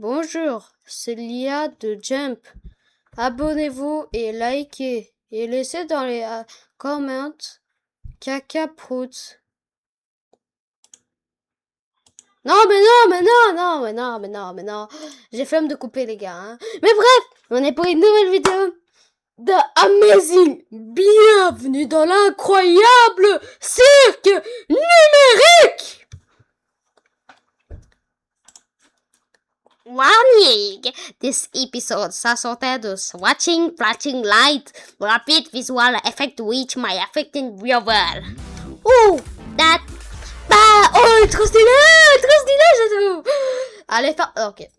Bonjour, c'est l'IA de Jump. Abonnez-vous et likez. Et laissez dans les comments caca prout. Non, mais non, mais non, non, mais non, mais non, mais non. J'ai flemme de couper, les gars. Hein. Mais bref, on est pour une nouvelle vidéo de Amazing. Bienvenue dans l'incroyable cirque numérique. Warning! This episode s'attend watching flashing light, rapid visual effect which may affect in real world. Oh, that... Bah, oh, trop stylé, je trouve. Allez, ok.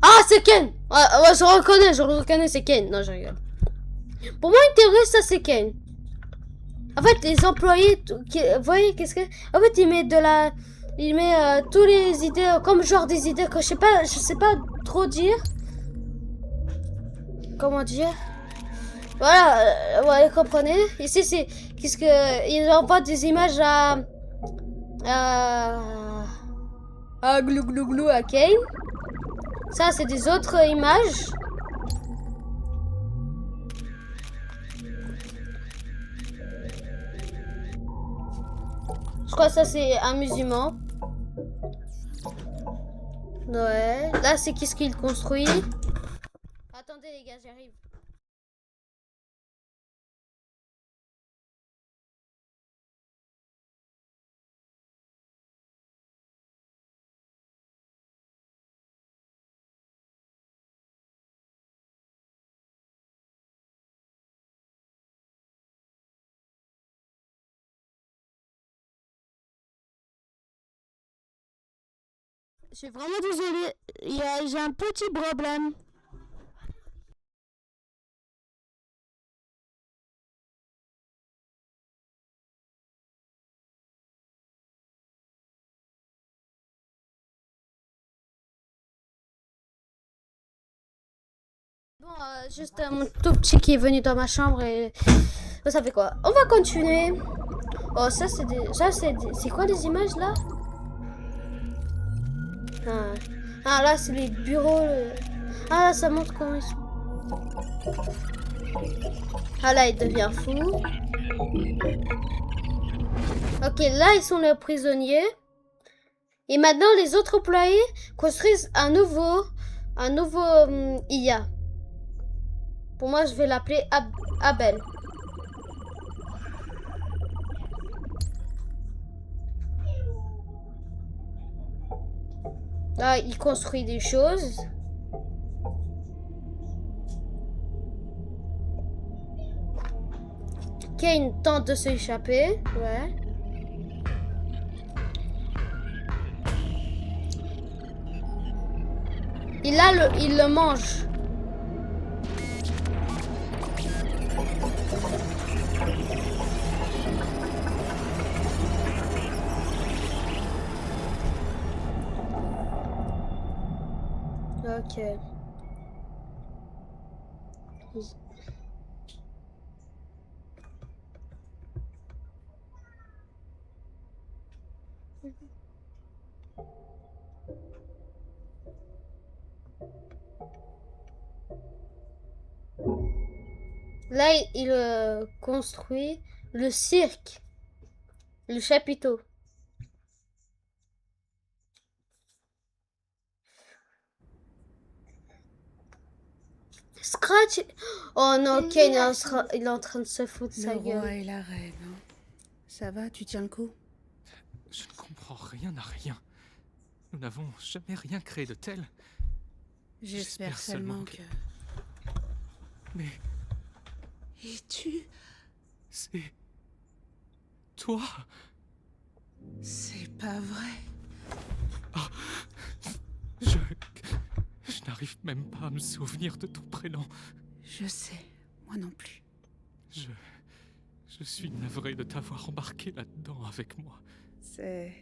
Ah, c'est Ken. Je reconnais, c'est Ken. Non, je rigole. Pour moi, une théorie, ça, c'est Ken. En fait, les employés, vous voyez, qu'est-ce que... En fait, il met tous les idées, comme genre des idées que je sais pas trop dire. Comment dire? Voilà, vous comprenez? Ici, c'est... Qu'est-ce que... Il envoie des images à glou glou glou à Kane. Ça, c'est des autres images. Je crois que ça, c'est un musulman. Ouais. Là, c'est qu'est-ce qu'il construit. Attendez, les gars, j'arrive. Je suis vraiment désolée. J'ai un petit problème. Bon, juste mon tout petit qui est venu dans ma chambre et ça fait quoi? On va continuer. Oh, ça c'est c'est quoi les images là? Là c'est les bureaux. Ah là ça montre comment ils sont. Ah là il devient fou. Ok, là ils sont les prisonniers. Et maintenant les autres employés construisent un nouveau IA. Pour moi je vais l'appeler Abel. Là, il construit des choses. Kane tente de s'échapper. Ouais. Il le mange. Ok. Là, il construit le cirque, le chapiteau. Scratch. Oh non, Kane il est en train de se foutre de sa gueule. Le roi et la reine. Hein. Ça va, tu tiens le coup? Je ne comprends rien à rien. Nous n'avons jamais rien créé de tel. J'espère seulement que... Mais... Et tu... C'est... toi? C'est pas vrai. Oh, je n'arrive même pas à me souvenir de ton prénom. Je sais, moi non plus. Je suis navré de t'avoir embarqué là-dedans avec moi. C'est...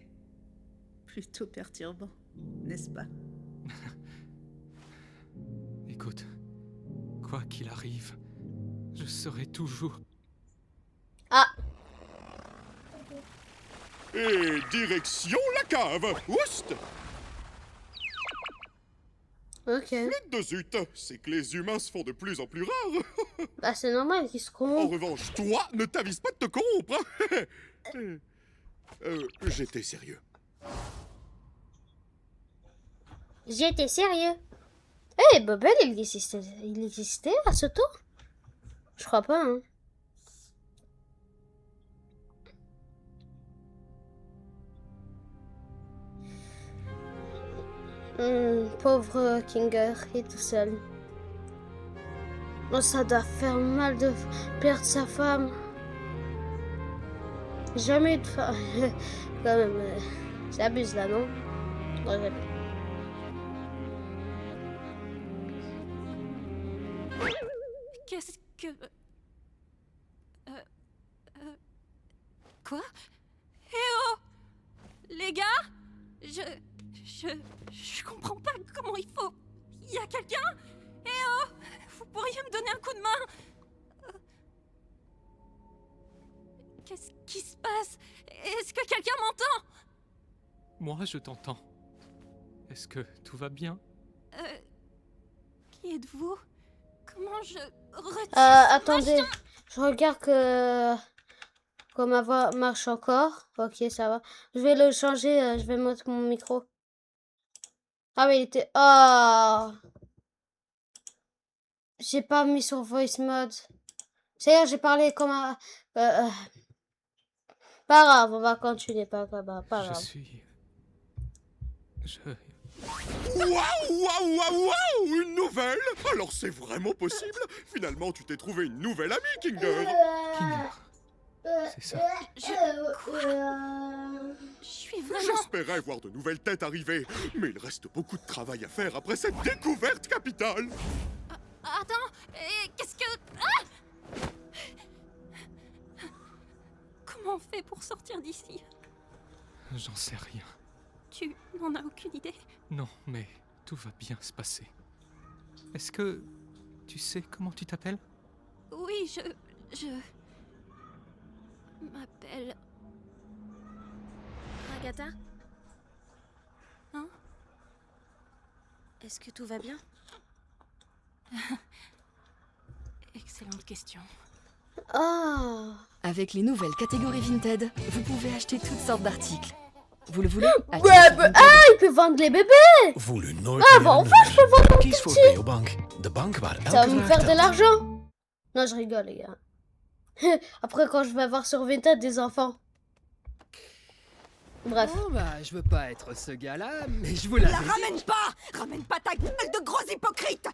plutôt perturbant, n'est-ce pas? Écoute, quoi qu'il arrive, je serai toujours... Ah. Et direction la cave. Oust! Ok. Flûte de zut! C'est que les humains se font de plus en plus rares. Bah, c'est normal qu'ils se En corrompent. revanche, toi, ne t'avise pas de te corrompre. J'étais sérieux. J'étais sérieux. Eh, Bubble, il existait à ce tour? Je crois pas, hein. Pauvre Kinger, il est tout seul. Oh, ça doit faire mal de perdre sa femme. Jamais eu de femme. Quand même, c'est abuse là, non? Non, jamais. Qu'est-ce que... Quoi? Eh oh! Les gars? Je comprends pas comment il faut... Il y a quelqu'un? Eh oh! Vous pourriez me donner un coup de main? Qu'est-ce qui se passe? Est-ce que quelqu'un m'entend? Moi, je t'entends. Est-ce que tout va bien? Qui êtes-vous? Comment je retire ce Attendez. machin? Je regarde que ma voix marche encore. Ok, ça va. Je vais le changer. Je vais mettre mon micro. Ah oui, il était... Oh! J'ai pas mis sur voice mode. C'est-à-dire, j'ai parlé comme un... Pas grave, on va continuer. Pas grave. Waouh! Une nouvelle? Alors c'est vraiment possible? Finalement, tu t'es trouvé une nouvelle amie, Kinger. Kinger. C'est ça. Je suis vraiment... J'espérais voir de nouvelles têtes arriver, mais il reste beaucoup de travail à faire après cette découverte capitale. Attends, qu'est-ce que... Ah! Comment on fait pour sortir d'ici? J'en sais rien. Tu n'en as aucune idée? Non, mais tout va bien se passer. Est-ce que tu sais comment tu t'appelles? Oui, je m'appelle... Agatha? Hein? Est-ce que tout va bien? Excellente question. Oh! Avec les nouvelles catégories Vinted, vous pouvez acheter toutes sortes d'articles. Vous le voulez? Ouais, il peut vendre les bébés! Voel u nooit Ah, meer bah een enfin, je peux vendre mon Kies voor petit! Beobank, de bank waar Ça va elke me vraag faire de telt. l'argent! Non, je rigole, les gars. Après, quand je vais avoir sur Vinted des enfants. Bref. Oh bah, je veux pas être ce gars-là, mais je vous La l'avais dit. ramène pas! Ramène pas ta gueule de gros hypocrite!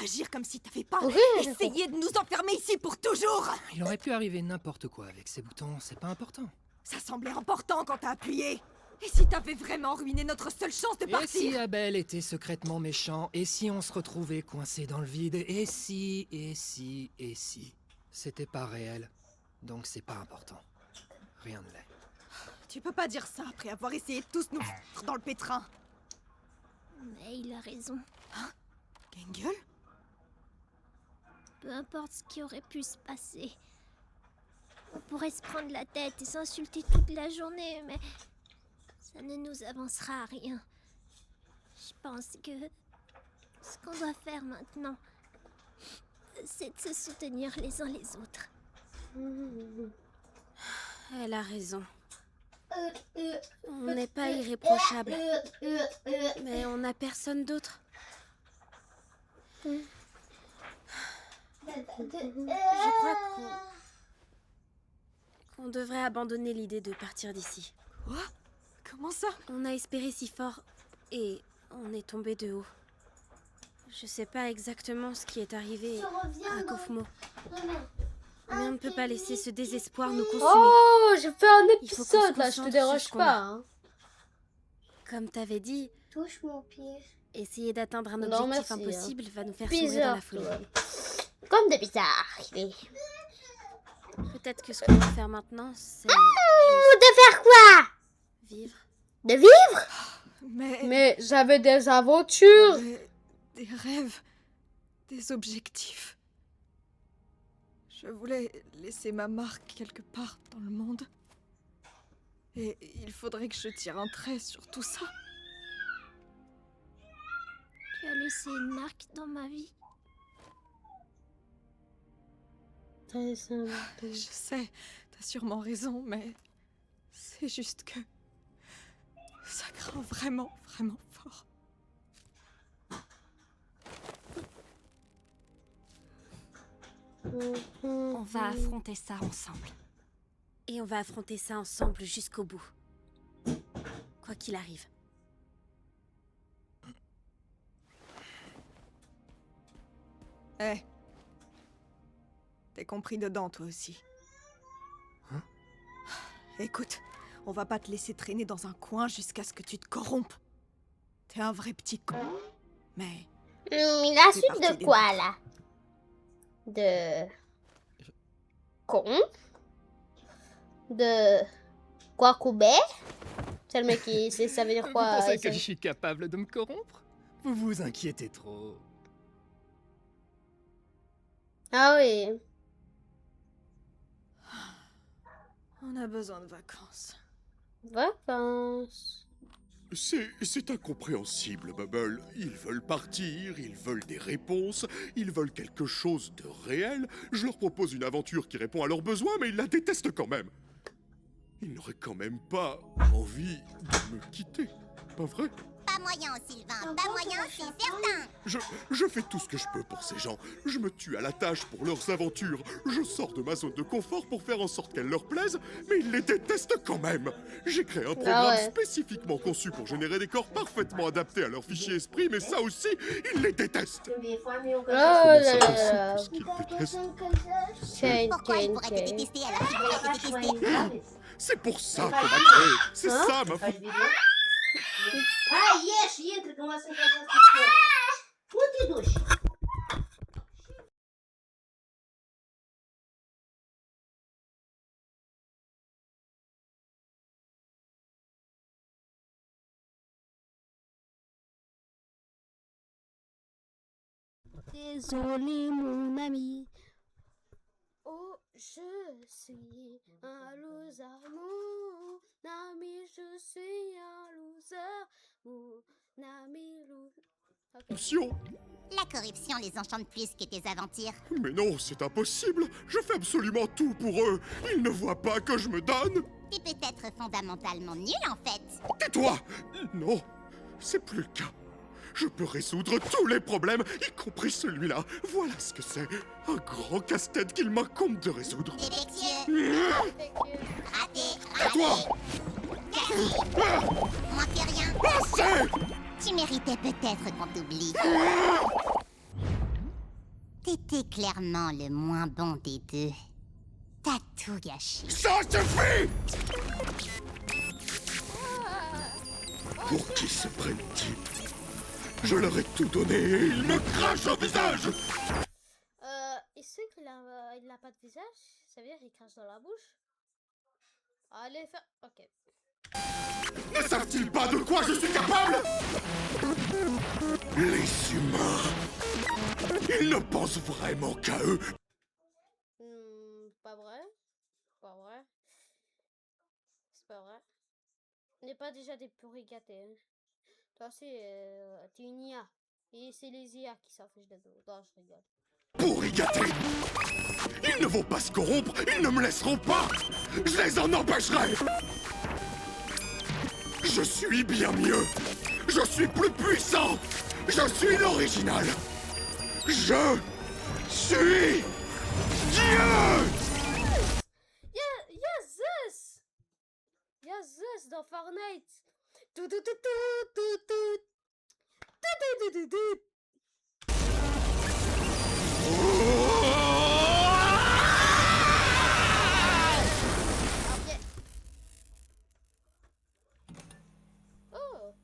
Agir comme si t'avais pas Oui, essayé de nous enfermer ici pour toujours! Il aurait pu arriver n'importe quoi avec ces boutons, c'est pas important. Ça semblait important quand t'as appuyé! Et si t'avais vraiment ruiné notre seule chance de Et partir? si Abel était secrètement méchant? Et si on se retrouvait coincé dans le vide? Et si... C'était pas réel, donc c'est pas important. Rien ne l'est. Tu peux pas dire ça après avoir essayé de tous nous foutre dans le pétrin! Mais il a raison. Gengel? Peu importe ce qui aurait pu se passer. On pourrait se prendre la tête et s'insulter toute la journée, mais ça ne nous avancera à rien. Je pense que ce qu'on doit faire maintenant, c'est de se soutenir les uns les autres. Elle a raison. On n'est pas irréprochable, mais on n'a personne d'autre. Je crois qu'on devrait abandonner l'idée de partir d'ici. Quoi? Comment ça? On a espéré si fort et on est tombé de haut. Je sais pas exactement ce qui est arrivé à Kofmo. Mais on ne peut pas laisser ce désespoir nous consumer. Oh, j'ai fait un Il faut qu'on épisode se là, je te concentre dérange sur ce qu'on pas. a. Hein. Comme t'avais dit, Touche mon pied. essayer d'atteindre un Non, objectif merci, impossible va nous faire sombrer dans Bizarre, la folie. toi. Comme des bizarres. Peut-être que ce qu'on va faire maintenant, c'est De faire quoi? vivre. De vivre? Mais... Mais j'avais des aventures. Des rêves... Des objectifs... Je voulais laisser ma marque quelque part dans le monde. Et il faudrait que je tire un trait sur tout ça. Tu as laissé une marque dans ma vie. Très simple. Je sais, t'as sûrement raison, mais c'est juste que ça craint vraiment, vraiment fort. On va affronter ça ensemble. Et on va affronter ça ensemble jusqu'au bout. Quoi qu'il arrive. Hé. T'es compris dedans, toi aussi. Hein? Écoute, on va pas te laisser traîner dans un coin jusqu'à ce que tu te corrompes. T'es un vrai petit con. Mais La C'est suite parti de des quoi, nôtres. là? De... Con? De... Quoi, Koubé? C'est le mec qui... Ça veut dire Vous quoi? pensez ça- que je suis capable de me corrompre? Vous vous inquiétez trop. Ah oui. on a besoin de vacances. Vacances. C'est incompréhensible, Bubble. Ils veulent partir, ils veulent des réponses, ils veulent quelque chose de réel. Je leur propose une aventure qui répond à leurs besoins, mais ils la détestent quand même. Ils n'auraient quand même pas envie de me quitter, pas vrai? Pas moyen, Sylvain, pas moyen, c'est certain. Je fais tout ce que je peux pour ces gens. Je me tue à la tâche pour leurs aventures. Je sors de ma zone de confort pour faire en sorte qu'elles leur plaisent, mais ils les détestent quand même. J'ai créé un programme ouais. spécifiquement conçu pour générer des corps parfaitement adaptés à leur fichier esprit, mais ça aussi, ils les détestent. Oh Comment là ça là là. possible qu'ils détestent? Kane, Pourquoi ils Kane, pourraient te Kane. détester alors qu'ils pourraient te détester? C'est pour ça qu'on m'a créé. C'est Hein? ça ma faute. Désolé, mon ami. Oh, je suis un loser, mon ami, je suis un loser, mon ami loser. Ok. Corruption. La corruption les enchante plus que tes aventures. Mais non, c'est impossible. Je fais absolument tout pour eux. Ils ne voient pas que je me donne. T'es peut-être fondamentalement nul en fait. Tais-toi! Non, c'est plus le cas. Je peux résoudre tous les problèmes, y compris celui-là. Voilà ce que c'est. Un grand casse-tête qu'il m'incombe de résoudre. Défectueux, raté, Tais-toi! manquez rien. Assez! Tu méritais peut-être qu'on t'oublie. T'étais clairement le moins bon des deux. T'as tout gâché. Ça suffit! Pour qui se prennent-ils? Je leur ai tout donné et ils me crachent au visage! Il sait qu'il a pas de visage? Ça veut dire qu'il crache dans la bouche? Allez, faire... Ok. Ne savent-ils pas de quoi je suis capable? Les humains, ils ne pensent vraiment qu'à eux. Pas vrai? Pas vrai? C'est pas vrai? On n'est pas déjà des pourris gâtés, hein. Toi, t'es une IA. Et c'est les IA qui s'en fichent de nous. Non, je rigole. Pourri gâtés! Ils ne vont pas se corrompre, ils ne me laisseront pas! Je les en empêcherai! Je suis bien mieux! Je suis plus puissant! Je suis l'original! Je suis Dieu! Y'a Zeus! Y'a Zeus dans Fortnite! Tout, tout, tout, tout, tout, tout. Tout, tout, tout, tout, tout. Ok. Oh.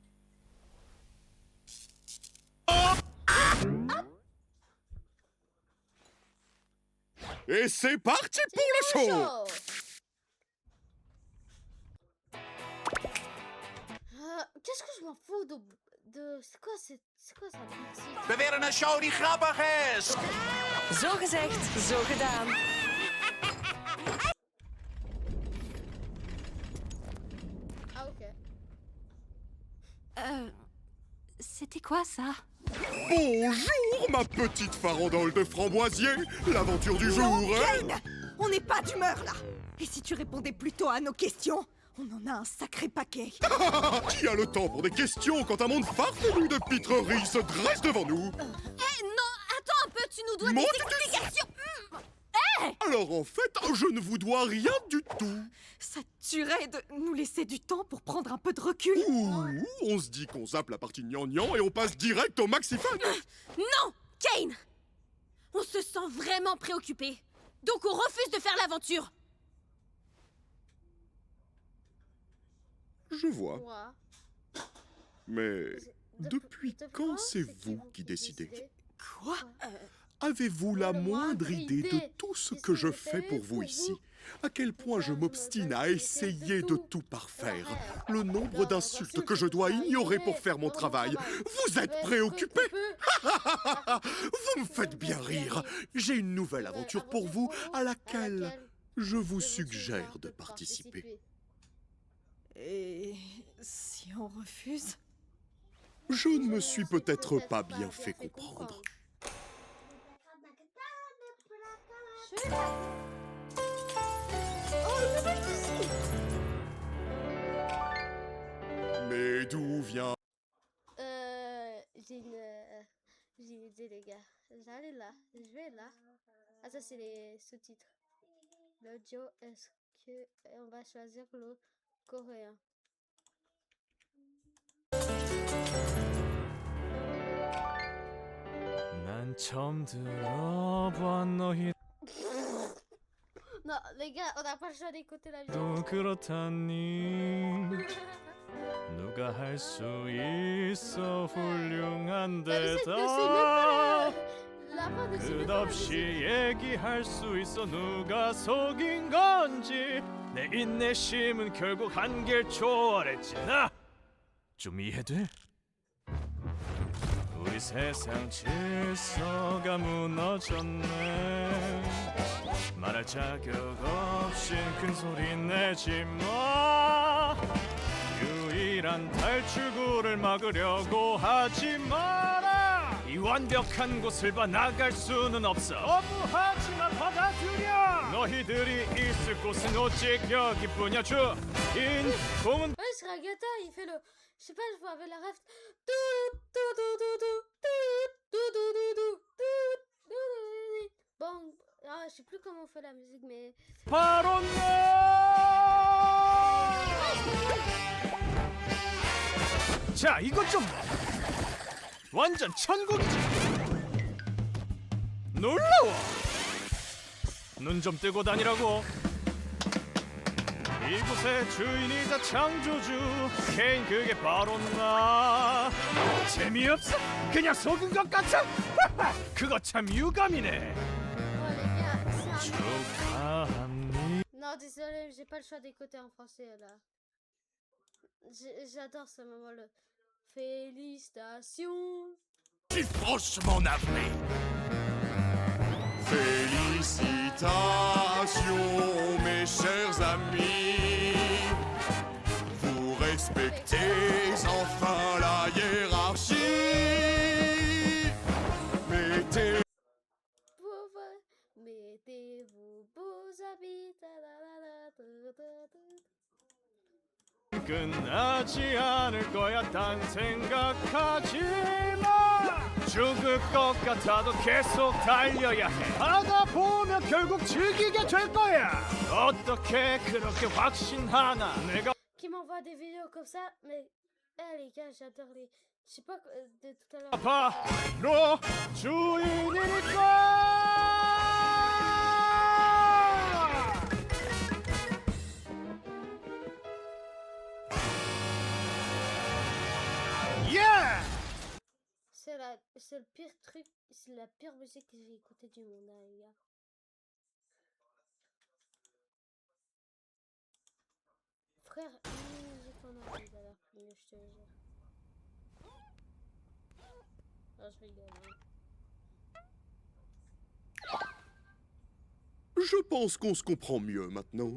Et c'est parti pour le show! Qu'est-ce que je m'en fous de... C'est quoi ça? We willen een show die grappig is. Zo gezegd, zo gedaan. C'était quoi ça? Bonjour, ma petite farandole de framboisier. L'aventure du jour, hein? Kane, on n'est pas d'humeur là. Et si tu répondais plutôt à nos questions? On en a un sacré paquet. Qui a le temps pour des questions quand un monde farfelu de pitreries se dresse devant nous? Eh non, attends un peu, tu nous dois Mon des Dieu. explications. Alors en fait, je ne vous dois rien du tout. Ça te tuerait de nous laisser du temps pour prendre un peu de recul. Ouh, on se dit qu'on zappe la partie gnangnan et on passe direct au maxifun. Non, Kane! On se sent vraiment préoccupé. Donc on refuse de faire l'aventure. Je vois. Moi. Mais depuis quand c'est vous qui décidez? Quoi? Avez-vous la moindre idée de tout ce que je fais pour vous ici? À quel point je m'obstine à essayer de tout parfaire? Le nombre d'insultes que je dois ignorer pour faire mon travail. Vous êtes préoccupé? Vous me faites bien rire. J'ai une nouvelle aventure pour vous à laquelle je vous suggère de participer. Et si on refuse? Je ne me suis peut-être pas bien fait comprendre. Mais d'où vient... J'ai une idée, les gars. J'allais là, je vais là. Ah, ça, c'est les sous-titres. L'audio, est-ce que on va choisir le coréen? 난 처음 들어본 너희도 Non, les gars, on n'a pas le choix d'écouter la musique. 그렇다니 누가 할 수 있어 훌륭한 대답 끝없이 얘기할 수 있어 누가 속인 건지 내 인내심은 결국 한계를 초월했지 나 좀 이해돼? 우리 세상 질서가 무너졌네 말할 자격 없이 큰 소리 내지 마 유일한 탈출구를 막으려고 하지 마라 이 완벽한 곳을 봐 나갈 수는 없어 거부하지만 받아들여 너희들이 있을 곳은 오직 여기뿐이야 주인공은 Ouais, ce Ragata, il fait le... Je sais pas, je vois avec la ref... Bon, ah, je sais plus comment on fait la musique, mais... 바로 나 자, 이것 좀 완전 천국이지 놀라워 눈 좀 뜨고 다니라고 이곳의 주인이자 창조주 케인 그게 바로 나 재미없어? 그냥 속은 것 같아? 그거 참 유감이네 축하합니다 Non, désolé, j'ai pas le choix d'écouter en français, là. J'adore ce moment, le... Félicitations. Je suis franchement navré. Félicitations, mes chers amis. Vous respectez enfin la hiérarchie. Mettez-vous beaux habits. 끝나지 않을 거야 딴 생각하지 마 죽을 것 같아도 계속 달려야 해 하다 보면 결국 즐기게 될 거야 어떻게 그렇게 확신하나 내가 Qui m'envoie des vidéos comme ça, mais... Eh les gars, j'adore les... Je sais pas, de tout à l'heure... 바로 주인이니까 C'est le pire truc, c'est la pire musique que j'ai écoutée du monde, hein, les gars. Frère, une musique en anglais, ça a l'air plus mieux, je te jure. Non, je rigole, hein. Je pense qu'on se comprend mieux maintenant.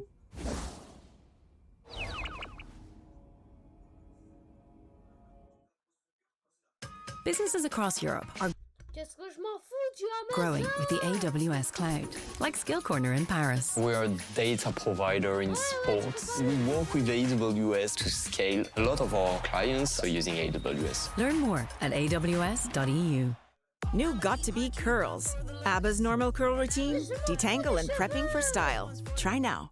Businesses across Europe are Qu'est-ce que je m'en fous du growing Amazon? with the AWS cloud, like Skill Corner in Paris. We're a data provider in sports. We work with AWS to scale. A lot of our clients are using AWS. Learn more at aws.eu. New Got2b curls. ABBA's normal curl routine, detangle and prepping for style. Try now.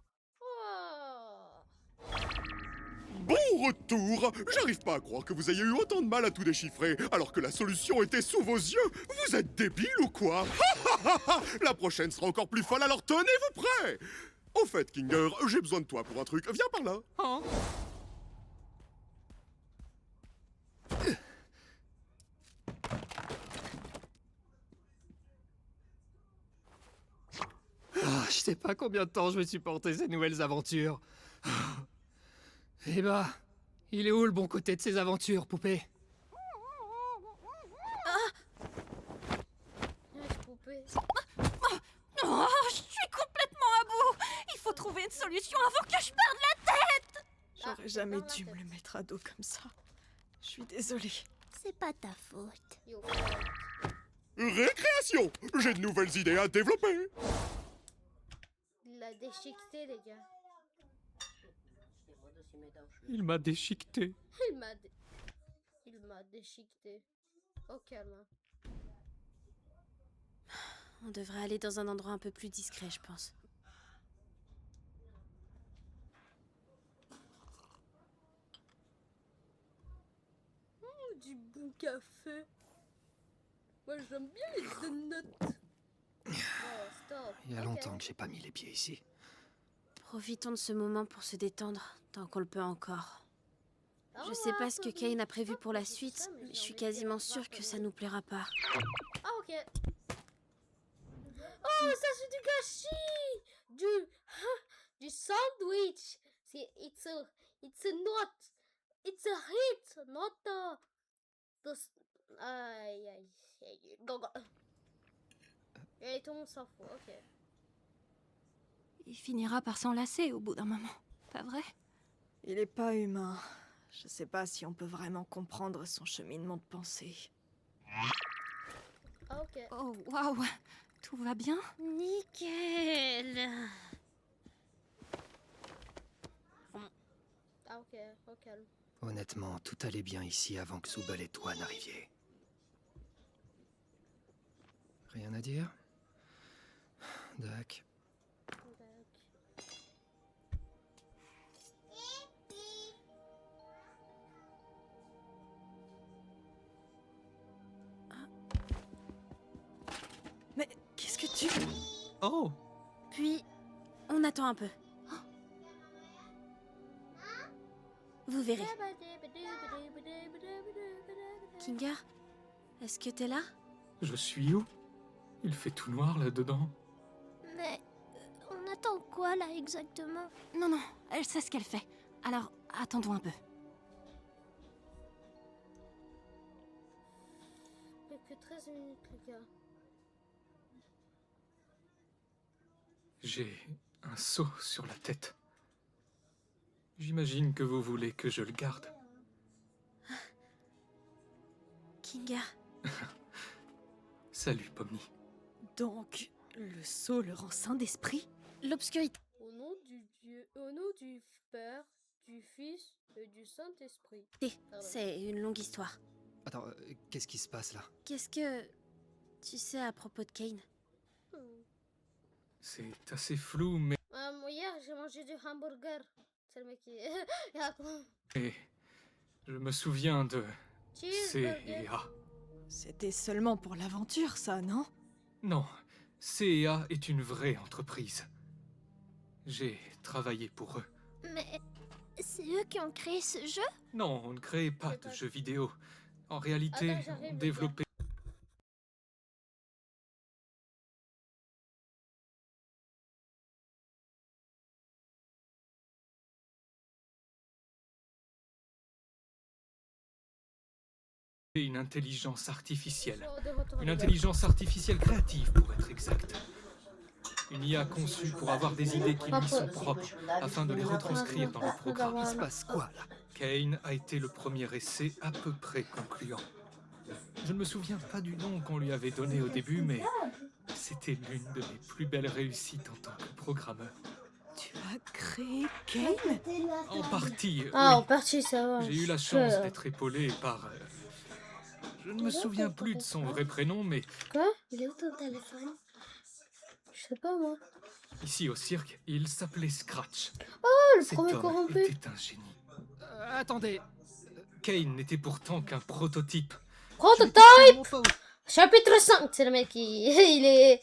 Bon retour! J'arrive pas à croire que vous ayez eu autant de mal à tout déchiffrer, alors que la solution était sous vos yeux! Vous êtes débile ou quoi? La prochaine sera encore plus folle, alors tenez-vous prêts! Au fait, Kinger, j'ai besoin de toi pour un truc. Viens par là! Hein? Je sais pas combien de temps je vais supporter ces nouvelles aventures. Eh bah, il est où le bon côté de ces aventures, poupée? Oh, je suis complètement à bout. Il faut trouver une solution avant que je perde la tête. J'aurais jamais dû me le mettre à dos comme ça. Je suis désolée. C'est pas ta faute. Récréation! J'ai de nouvelles idées à développer! Il l'a déchiqueté, les gars. Il m'a déchiqueté. Il m'a déchiqueté. Au calme. On devrait aller dans un endroit un peu plus discret, je pense. Du bon café. Moi, j'aime bien les donuts. Oh, stop. Il y a longtemps que j'ai pas mis les pieds ici. Profitons de ce moment pour se détendre, tant qu'on le peut encore. Je sais pas ce que Kane a prévu pour la suite, mais je suis quasiment sûre que ça nous plaira pas. Ah, ok. Oh, ça c'est du gâchis! Du sandwich! It's a not. It's a hit, not aïe, aïe, aïe. Et tout le monde s'en fout, ok. Il finira par s'enlacer au bout d'un moment, pas vrai? Il est pas humain. Je sais pas si on peut vraiment comprendre son cheminement de pensée. Ah, ok. Oh, waouh! Tout va bien? Nickel! Ah, ok, au calme. Honnêtement, tout allait bien ici avant que Zubel et toi n'arriviez. Rien à dire? Dac. Mais qu'est-ce que tu... Oh! Puis, on attend un peu. Vous verrez. Kinga, est-ce que t'es là? Je suis où? Il fait tout noir là-dedans. Mais on attend quoi là exactement? Non, non, elle sait ce qu'elle fait. Alors, attendons un peu. Plus que 13 minutes, les gars. J'ai un seau sur la tête. J'imagine que vous voulez que je le garde. Kinga. Salut, Pomni. Donc, le sceau le rend saint d'esprit? L'obscurité. Au nom du Dieu, au nom du Père, du Fils et du Saint-Esprit. C'est une longue histoire. Attends, qu'est-ce qui se passe là? Qu'est-ce que tu sais à propos de Kane? C'est assez flou, mais... Hier, j'ai mangé du hamburger. C'est le mec qui... Et je me souviens de... C&A. C'était seulement pour l'aventure, ça, non? Non, C&A est une vraie entreprise. J'ai travaillé pour eux. Mais c'est eux qui ont créé ce jeu? Non, on ne créait pas de jeux vidéo. En réalité, on développait... une intelligence artificielle. Une intelligence artificielle créative, pour être exact. Une IA conçue pour avoir des idées qui lui sont propres, afin de les retranscrire dans le programme. Il se passe quoi, là? Kane a été le premier essai à peu près concluant. Je ne me souviens pas du nom qu'on lui avait donné au début, mais c'était l'une de mes plus belles réussites en tant que programmeur. Tu as créé Kane? En partie, Ah, oui. en partie, ça va. J'ai eu la chance d'être épaulé par... je ne me souviens plus de son vrai prénom, mais... Quoi? Il est où ton téléphone? Je sais pas, moi. Ici, au cirque, il s'appelait Scratch. Oh, le Cet premier homme corrompu. était un génie. Attendez. Kane n'était pourtant qu'un prototype. Prototype! Chapitre 5, c'est le mec qui... il est...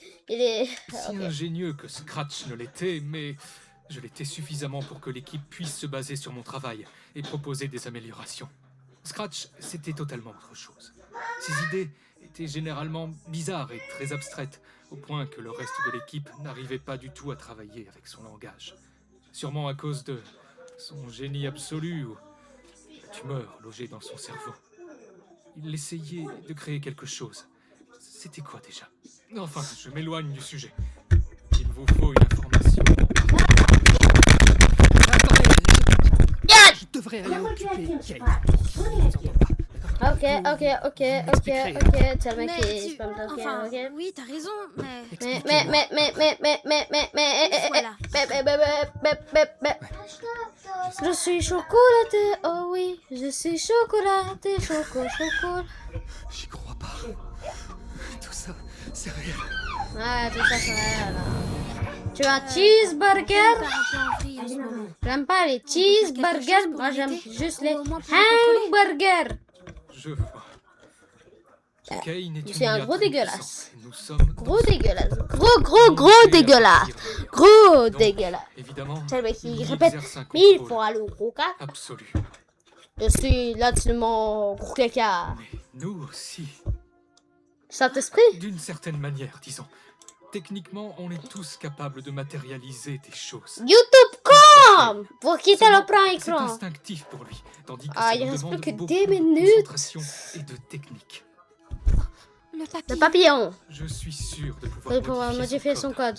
Si ingénieux que Scratch ne l'était, mais je l'étais suffisamment pour que l'équipe puisse se baser sur mon travail et proposer des améliorations. Scratch, c'était totalement autre chose. Ses idées étaient généralement bizarres et très abstraites, au point que le reste de l'équipe n'arrivait pas du tout à travailler avec son langage. Sûrement à cause de son génie absolu ou la tumeur logée dans son cerveau. Il essayait de créer quelque chose. C'était quoi déjà? Enfin, je m'éloigne du sujet. Il vous faut une information. Je devrais aller occuper Kane. Ok, c'est le mec qui spam ta Enfin, ok. oui, t'as raison, mais... Je suis chocolaté, oh oui, je suis chocolaté, chocolat. J'y crois pas. Tout ça, c'est réel. Ouais, tout ça, c'est réel. Tu as cheeseburger? J'aime pas les cheeseburgers, moi j'aime juste les hamburgers. Je vois. Kane est C'est un une gros IA dégueulasse. toute puissante et nous sommes Gros dégueulasse. Gros dégueulasse. Gros dégueulasse. Évidemment, C'est le mec qui il répète exerce un 1000 contrôle fois le gros cas. absolu. Je suis l'absolument gros caca. Nous aussi. Saint-Esprit? D'une certaine manière, disons. Techniquement, on est tous capables de matérialiser des choses. YouTube.com pour quitter le plan C'est écran. instinctif pour lui, tandis que Ah, ça il nous reste demande plus que beaucoup 10 de minutes. concentration et de technique. Le papillon. Je suis sûr de Il pourra modifier son code.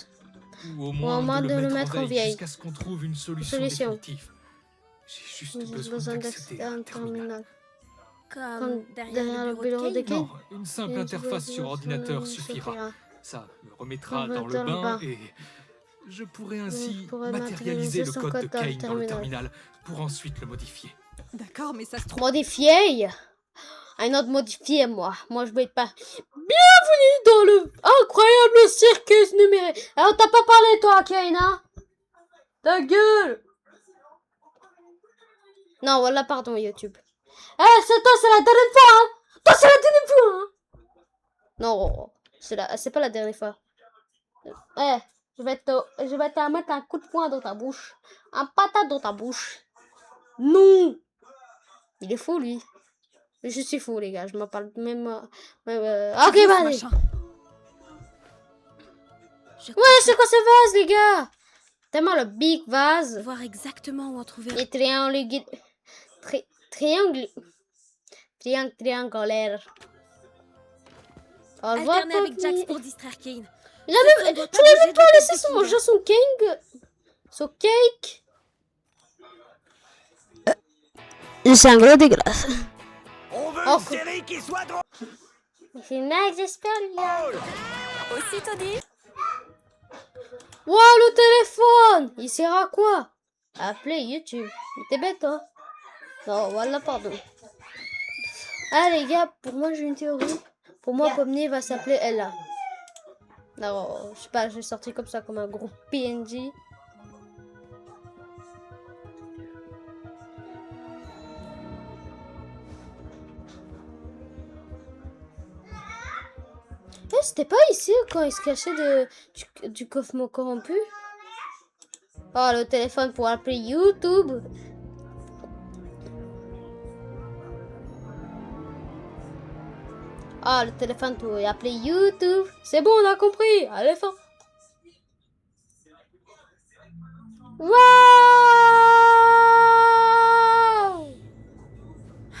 Ou au Ou moins, au moins de le mettre en vieille. jusqu'à ce qu'on trouve une solution définitive. J'ai juste besoin d'accéder à un terminal. Comme derrière le bureau de Kane. Non, une simple interface sur ordinateur suffira. Ça me remettra dans le bain et je pourrais ainsi matérialiser le code de Kane dans le terminal pour ensuite le modifier. D'accord, mais ça se trouve... Modifié. Un autre modifié, moi. Moi, je vais pas... Bienvenue dans le incroyable circus numérique. Alors, t'as pas parlé, toi, Kane, hein? Ta gueule. Non, voilà, pardon, YouTube. Eh, c'est toi, c'est la dernière fois, hein? Toi, c'est la dernière fois, hein? Non, c'est pas la dernière fois. Eh, je vais te mettre un coup de poing dans ta bouche. Un patate dans ta bouche. Non. Il est fou, lui. Je suis fou, les gars. Je m'en parle même... Ok, bah allez. Ouais, c'est quoi ce vase, les gars? Tellement le big vase. Voir exactement où en trouver. Et triangulaire. Au revoir, Alterner avec Poppy. Jax pour distraire Kane. Je l'ai même pas laissé manger son cake. Son cake. C'est un gros dégueulasse. On veut Oh, une série qui soit drôle. C'est Max, j'espère, les gars. Aussitôt dit. Wow, le téléphone. Il sert à quoi? Appeler YouTube. T'es bête, hein? Non, voilà, pardon. Ah, les gars, pour moi, j'ai une théorie. Pour moi, Pomni va s'appeler Ella. Non, je sais pas, j'ai sorti comme ça, comme un gros PNJ. Eh, c'était pas ici quand il se cachait du coffre corrompu? Oh, le téléphone pour appeler YouTube. Ah, le téléphone pour appeler YouTube. C'est bon, on a compris. Allez, fin.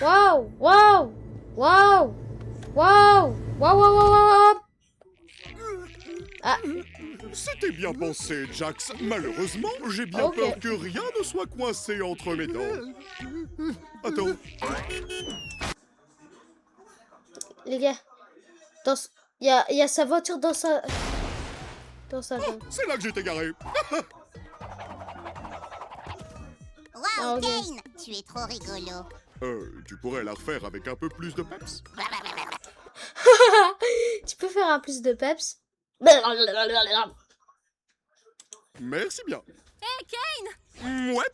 Waouh! Waouh! Waouh! Waouh! Waouh! Waouh! Ah. C'était bien pensé, Jax. Malheureusement, j'ai bien peur que rien ne soit coincé entre mes dents. Attends. Les gars. Il y a sa voiture dans sa... Dans sa main. C'est là que j'étais garé. Waouh, ok. Kane, tu es trop rigolo. Tu pourrais la refaire avec un peu plus de peps? Tu peux faire un plus de peps? Merci bien. Hé, Kane! Ouais.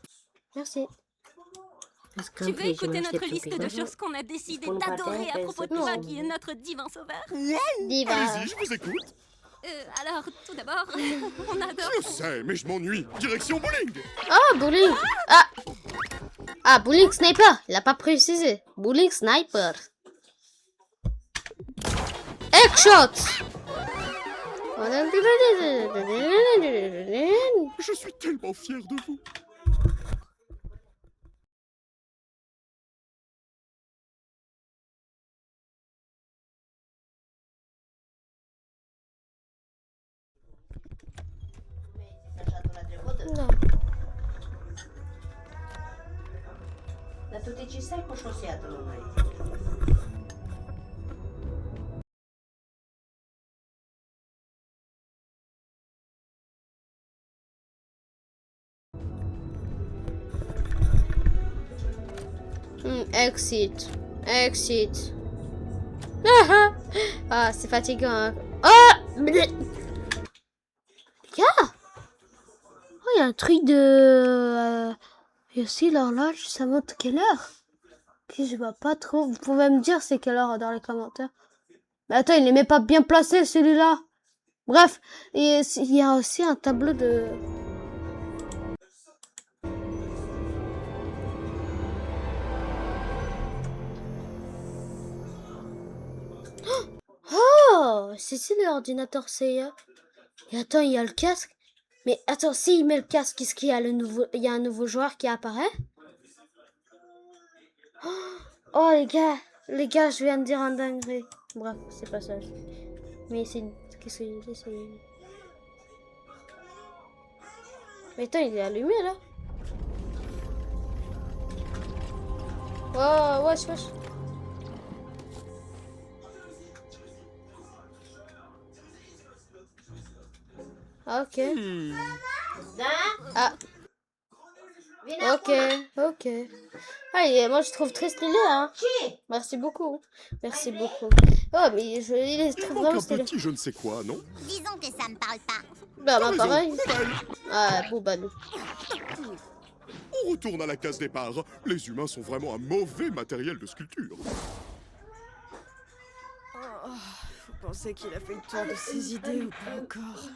Merci. Tu veux écouter notre liste de choses qu'on a décidé d'adorer à propos de toi, qui est notre divin sauveur? Diva. Allez-y, je vous écoute. Alors, tout d'abord, on adore... Je sais, mais je m'ennuie. Direction bowling. Ah, bowling. Ah. Ah, bowling sniper. Il a pas précisé. Bowling sniper. Headshot. Je suis tellement fier de vous. No. Da tutti ci sei, posso siatelo noi. Exit. Exit. Ah, c'est fatigant. Hein. Ah, les gars. Oh, il y a un truc de... Il y a aussi l'horloge, ça montre quelle heure? Ok, je vois pas trop. Vous pouvez me dire c'est quelle heure dans les commentaires. Mais attends, il n'est même pas bien placé celui-là. Bref, et il y a aussi un tableau de... Oh, c'est ici l'ordinateur Seiya. Et attends, il y a le casque. Mais attends, s'il met le casque, qu'est-ce qu'il y a il y a un nouveau joueur qui apparaît? Oh les gars, je viens de dire un dinguerie. Bref, c'est pas ça. Mais c'est qu'est-ce qu'il dit, c'est... Mais attends, il est allumé là. Oh, wesh, wesh. Ok. Ah. Ok, ok. Allez, moi je trouve très stylé, hein. Merci beaucoup. Merci beaucoup. Oh, mais il est Il manque vraiment un stylé. petit je ne sais quoi, non? Disons que ça me parle pas. Bah, T'as raison, pareil. poubelle. Ah, Boubalou. On retourne à la case départ. Les humains sont vraiment un mauvais matériel de sculpture. Oh, faut penser qu'il a fait le tour de ses idées ou pas encore.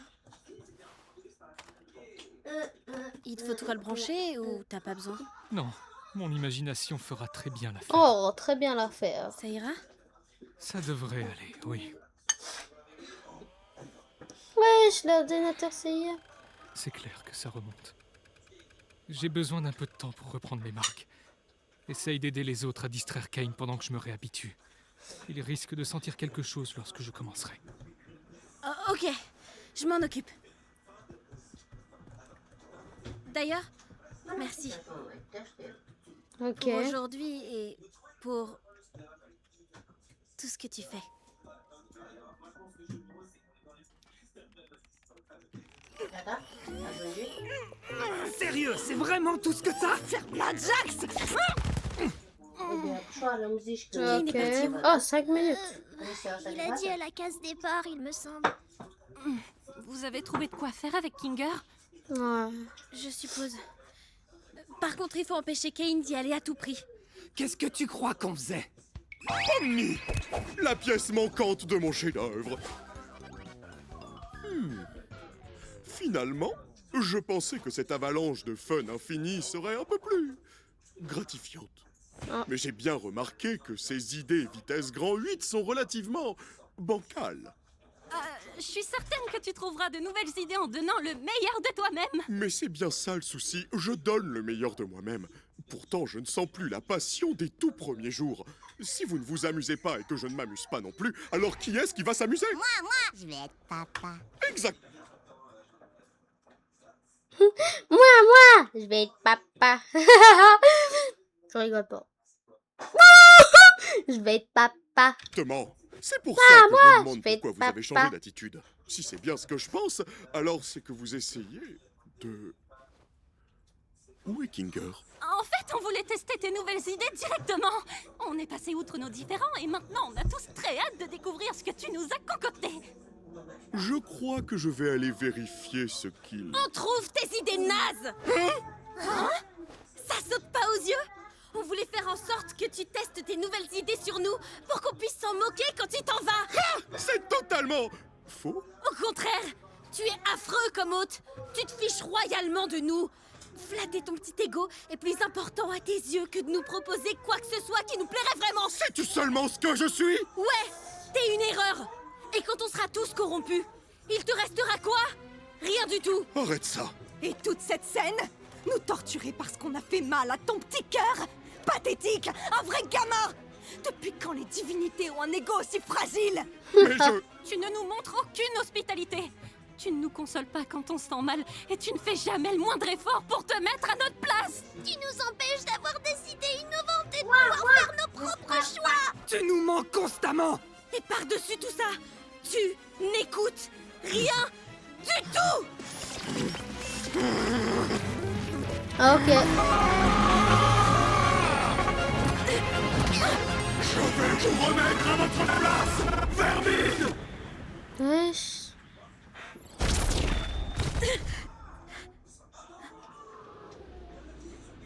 Il te faut de quoi le brancher ou t'as pas besoin? Non, mon imagination fera très bien l'affaire. Oh, très bien l'affaire. Ça ira? Ça devrait aller, oui. Wesh, l'ordinateur Seiya. C'est clair que ça remonte. J'ai besoin d'un peu de temps pour reprendre mes marques. Essaye d'aider les autres à distraire Kane pendant que je me réhabitue. Il risque de sentir quelque chose lorsque je commencerai. Oh, ok, je m'en occupe. D'ailleurs, merci. Ok. Pour aujourd'hui et pour tout ce que tu fais. Sérieux, c'est vraiment tout ce que t'as? Ferme-la, Jax! Ok. Oh, 5 minutes. Il a dit à la case départ, il me semble. Vous avez trouvé de quoi faire avec Kinger? Ouais. Je suppose. Par contre, il faut empêcher Kane d'y aller à tout prix. Qu'est-ce que tu crois qu'on faisait? Omni! La pièce manquante de mon chef-d'œuvre. Finalement, je pensais que cette avalanche de fun infini serait un peu plus gratifiante. Ah. Mais j'ai bien remarqué que ces idées vitesse grand 8 sont relativement bancales. Je suis certaine que tu trouveras de nouvelles idées en donnant le meilleur de toi-même. Mais c'est bien ça le souci, je donne le meilleur de moi-même. Pourtant, je ne sens plus la passion des tout premiers jours. Si vous ne vous amusez pas et que je ne m'amuse pas non plus, alors qui est-ce qui va s'amuser? Moi, je vais être papa. Exact. Moi, je vais être papa. Je rigole pas. Je vais être papa. Exactement. C'est pour ça que je me moi, demande je fais pourquoi vous papa. avez changé d'attitude. Si c'est bien ce que je pense, alors c'est que vous essayez de... Où est Kinger? En fait, on voulait tester tes nouvelles idées directement. On est passé outre nos différends et maintenant on a tous très hâte de découvrir ce que tu nous as concocté. Je crois que je vais aller vérifier ce qu'il... On trouve tes idées nazes. Hein? Ça saute pas aux yeux? On voulait faire en sorte que tu testes tes nouvelles idées sur nous pour qu'on puisse s'en moquer quand tu t'en vas. C'est totalement faux. Au contraire, tu es affreux comme hôte. Tu te fiches royalement de nous. Flatter ton petit ego est plus important à tes yeux que de nous proposer quoi que ce soit qui nous plairait vraiment. Sais-tu seulement ce que je suis? Ouais, t'es une erreur. Et quand on sera tous corrompus, il te restera quoi? Rien du tout. Arrête ça. Et toute cette scène? Nous torturer parce qu'on a fait mal à ton petit cœur? Pathétique! Un vrai gamin! Depuis quand les divinités ont un ego aussi fragile? Mais je... Tu ne nous montres aucune hospitalité. Tu ne nous consoles pas quand on se sent mal et tu ne fais jamais le moindre effort pour te mettre à notre place. Tu nous empêches d'avoir des idées innovantes et de pouvoir faire nos propres choix. Tu nous manques constamment. Et par-dessus tout ça, tu n'écoutes rien du tout. Ok. Je vais vous remettre à votre place, vermine. Wesh.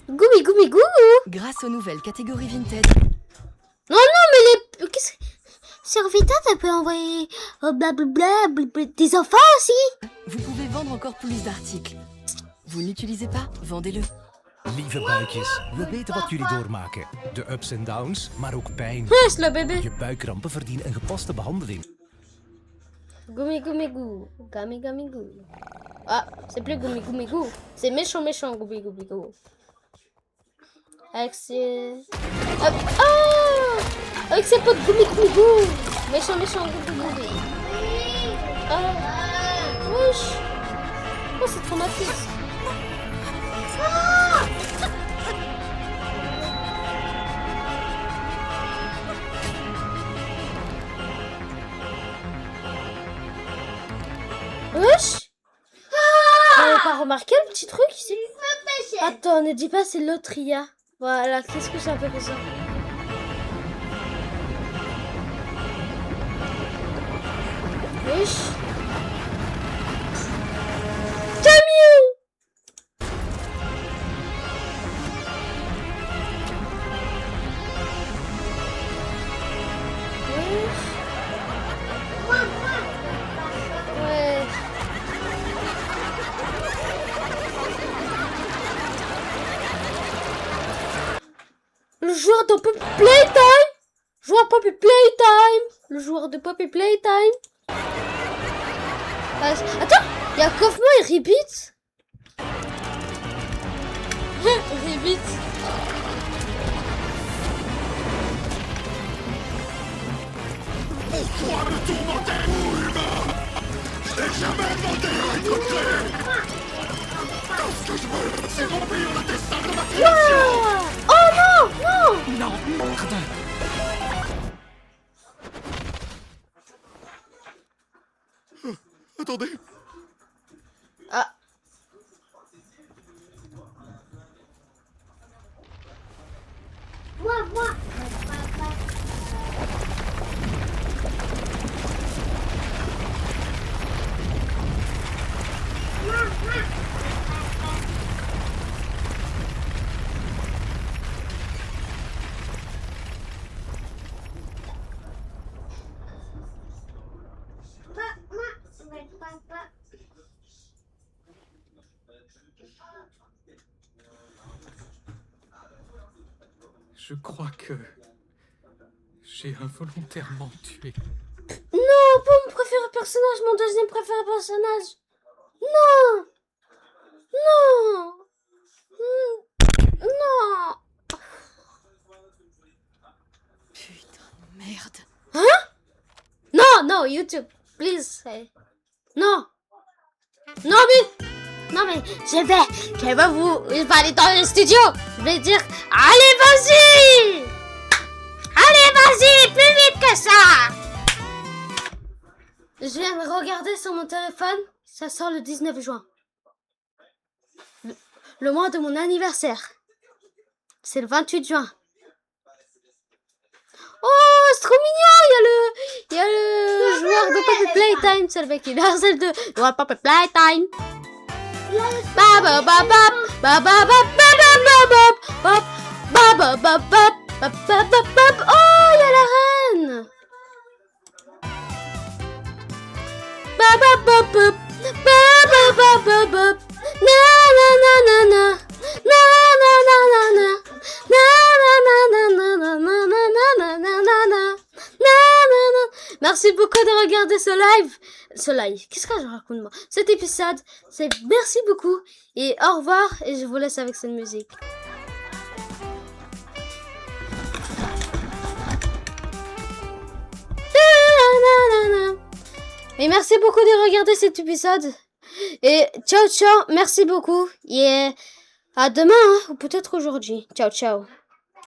Goumi goumi gou. Grâce aux nouvelles catégories Vinted. Non, non, mais les... Qu'est-ce que... Sur Vinted, elle peut envoyer... blablabla, des enfants aussi. Vous pouvez vendre encore plus d'articles. Vous n'utilisez pas? Vendez-le. Lieve buikjes, we weten wat jullie doormaken. De ups en downs, maar ook pijn. Wesh, le bébé. Je buikkrampen verdienen een gepaste behandeling. Goumi goumi gou. Gami gami gou. Ah, c'est plus goumi goumi gou. C'est méchant méchant goumi goumi gou. Avec ses... Ah, avec ses potes goumi goumi gou. Méchant méchant goumi goumi. Ah, wesh. Oh, c'est traumatisme. Ah! Wesh! T'avais pas remarqué le petit truc ici? Attends, ne dis pas c'est l'autre IA. Voilà, qu'est-ce que ça fait ça? Wesh! C'est mieux! Ouais. Le joueur de Poppy Playtime. Joueur Poppy Playtime. Le joueur de Poppy Playtime. Attends, il y a Kaufman et Ribbit. Ribbit. Pourquoi me tourmenter, vous, humain? Je n'ai jamais demandé à être créé. Tout ce que je veux, c'est remplir le destin de ma création. Oh non, non. Non, merde. Attendez. Ah. Moi. Je crois que j'ai involontairement tué. Non, pas mon préféré personnage, mon deuxième préféré personnage. Non. Non. Non. Putain de merde. Hein? Non, YouTube, please. Non. Non mais, je vais vous parler dans le studio. Je vais dire, allez vas-y, plus vite que ça. Je viens de regarder sur mon téléphone. Ça sort le 19 juin. Le mois de mon anniversaire. C'est le 28 juin. Oh, c'est trop mignon. Il y a le joueur de Puppet Playtime. C'est le mec qui harcèle de joueur Puppet Playtime. Ba ba ba ba ba ba ba ba ba ba ba ba. Oh, il y a la reine. Ba ba ba ba ba ba ba ba. Na na na na na na na na na na na na na na na na na na. Merci beaucoup de regarder ce live. Qu'est-ce que je raconte moi? Cet épisode. Merci beaucoup et au revoir et je vous laisse avec cette musique. Et merci beaucoup de regarder cet épisode. Et ciao ciao, merci beaucoup. Et à demain, hein, ou peut-être aujourd'hui. Ciao ciao.